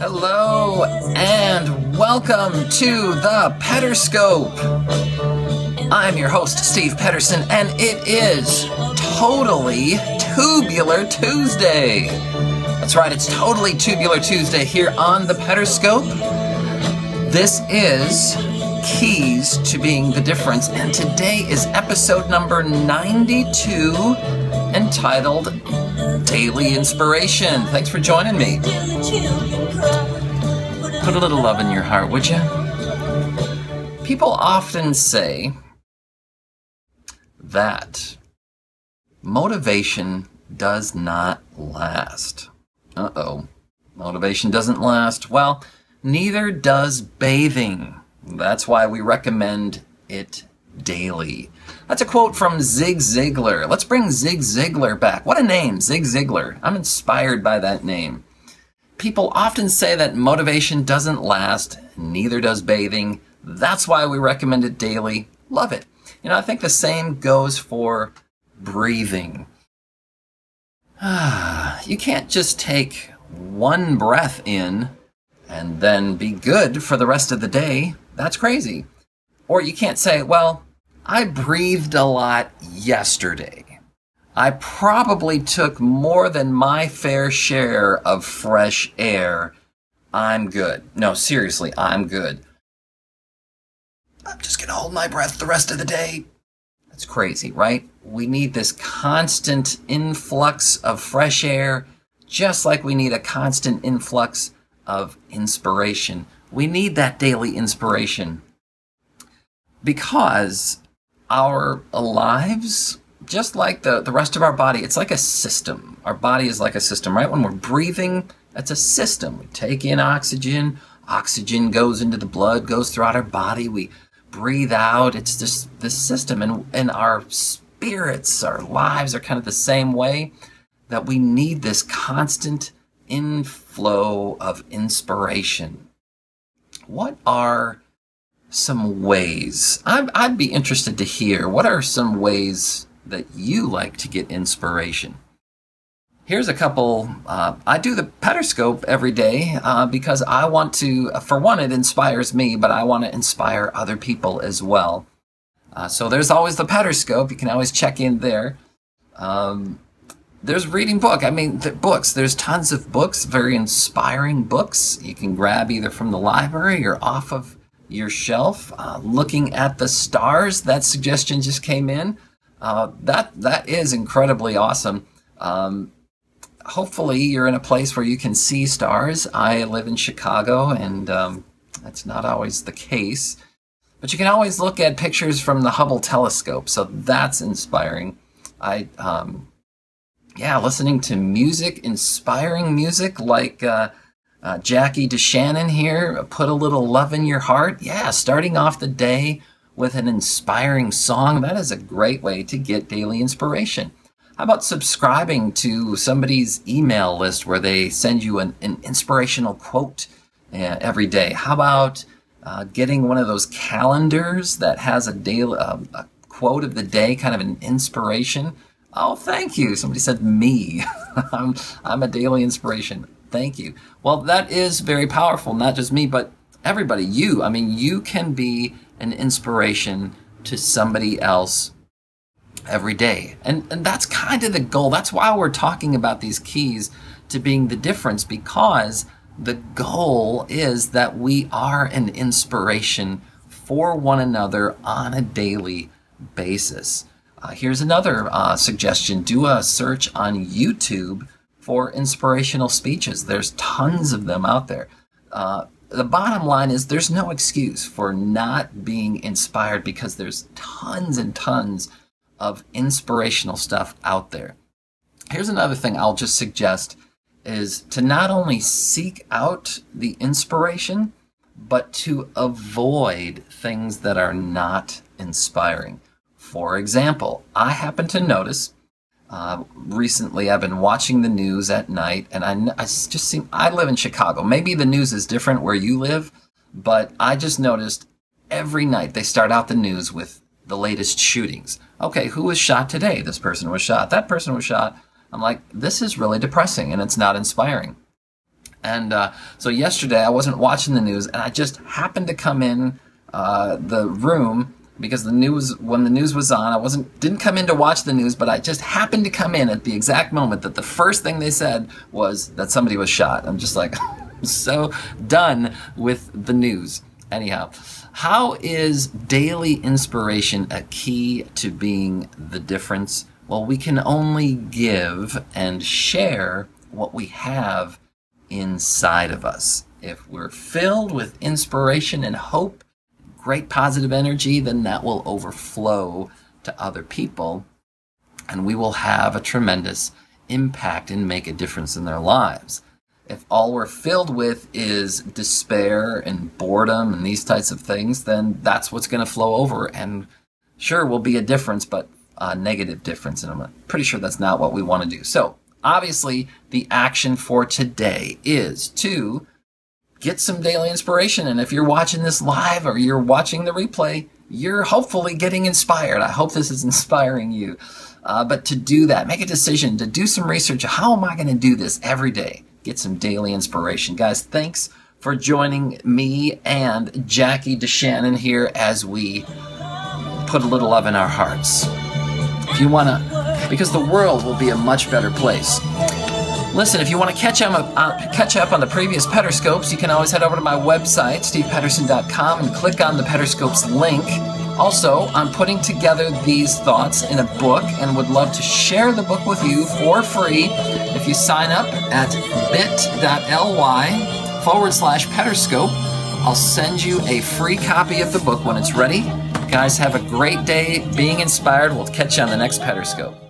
Hello and welcome to the Pederscope. I'm your host, Steve Pederson, and it is totally Tubular Tuesday. That's right, it's totally Tubular Tuesday here on the Pederscope. This is Keys to Being the Difference, and today is episode number 92, entitled Daily Inspiration. Thanks for joining me. Put a little love in your heart, would you? People often say that motivation does not last. Uh-oh. Motivation doesn't last. Well, neither does bathing. That's why we recommend it daily. That's a quote from Zig Ziglar. Let's bring Zig Ziglar back. What a name, Zig Ziglar. I'm inspired by that name. People often say that motivation doesn't last, neither does bathing. That's why we recommend it daily. Love it. You know, I think the same goes for breathing. You can't just take one breath in and then be good for the rest of the day. That's crazy. Or you can't say, well, I breathed a lot yesterday. I probably took more than my fair share of fresh air. I'm good. No, seriously, I'm good. I'm just going to hold my breath the rest of the day. That's crazy, right? We need this constant influx of fresh air, just like we need a constant influx of inspiration. We need that daily inspiration because our lives, just like the rest of our body, it's like a system. Our body is like a system, right? When we're breathing, that's a system. We take in oxygen. Oxygen goes into the blood, goes throughout our body. We breathe out. It's just this system. And our spirits, our lives are kind of the same way, that we need this constant inflow of inspiration. What are some ways? I'd be interested to hear. What are some ways that you like to get inspiration? Here's a couple. I do the Pederscope every day because I want to, for one, it inspires me, but I want to inspire other people as well. So there's always the Pederscope. You can always check in there. There's reading book. I mean, books. There's tons of books, very inspiring books. You can grab either from the library or off of your shelf. Looking at the stars, that suggestion just came in. That is incredibly awesome. Hopefully you're in a place where you can see stars. I live in Chicago, and that's not always the case. But you can always look at pictures from the Hubble telescope, so that's inspiring. Listening to music, inspiring music like Jackie DeShannon here, Put a Little Love in Your Heart. Yeah, starting off the day with an inspiring song, that is a great way to get daily inspiration. How about subscribing to somebody's email list where they send you an inspirational quote every day? How about getting one of those calendars that has a daily a quote of the day, kind of an inspiration? Oh, thank you. Somebody said me. I'm a daily inspiration. Thank you. Well, that is very powerful. Not just me, but everybody. You. I mean, you can be an inspiration to somebody else every day. And that's kind of the goal. That's why we're talking about these keys to being the difference, because the goal is that we are an inspiration for one another on a daily basis. Here's another suggestion. Do a search on YouTube for inspirational speeches. There's tons of them out there. The bottom line is there's no excuse for not being inspired, because there's tons and tons of inspirational stuff out there. Here's another thing I'll just suggest is to not only seek out the inspiration, but to avoid things that are not inspiring. For example, I happen to notice recently I've been watching the news at night, and I live in Chicago. Maybe the news is different where you live, but I just noticed every night they start out the news with the latest shootings. Okay, who was shot today? This person was shot. That person was shot. I'm like, this is really depressing, and it's not inspiring. And so yesterday I wasn't watching the news, and I just happened to come in the room because when the news was on, didn't come in to watch the news, but I just happened to come in at the exact moment that the first thing they said was that somebody was shot. I'm just like, so done with the news. Anyhow, how is daily inspiration a key to being the difference? Well, we can only give and share what we have inside of us. If we're filled with inspiration and hope, great positive energy, then that will overflow to other people, and we will have a tremendous impact and make a difference in their lives. If all we're filled with is despair and boredom and these types of things, then that's what's going to flow over, and sure, will be a difference, but a negative difference, and I'm pretty sure that's not what we want to do. So obviously, the action for today is to get some daily inspiration. And if you're watching this live or you're watching the replay, you're hopefully getting inspired. I hope this is inspiring you. But to do that, make a decision to do some research. How am I going to do this every day? Get some daily inspiration. Guys, thanks for joining me and Jackie DeShannon here as we put a little love in our hearts. If you want to, because the world will be a much better place. Listen, if you want to catch up on the previous Pederscopes, you can always head over to my website, stevepederson.com, and click on the Pederscopes link. Also, I'm putting together these thoughts in a book and would love to share the book with you for free if you sign up at bit.ly/Pederscope. I'll send you a free copy of the book when it's ready. Guys, have a great day being inspired. We'll catch you on the next Pederscope.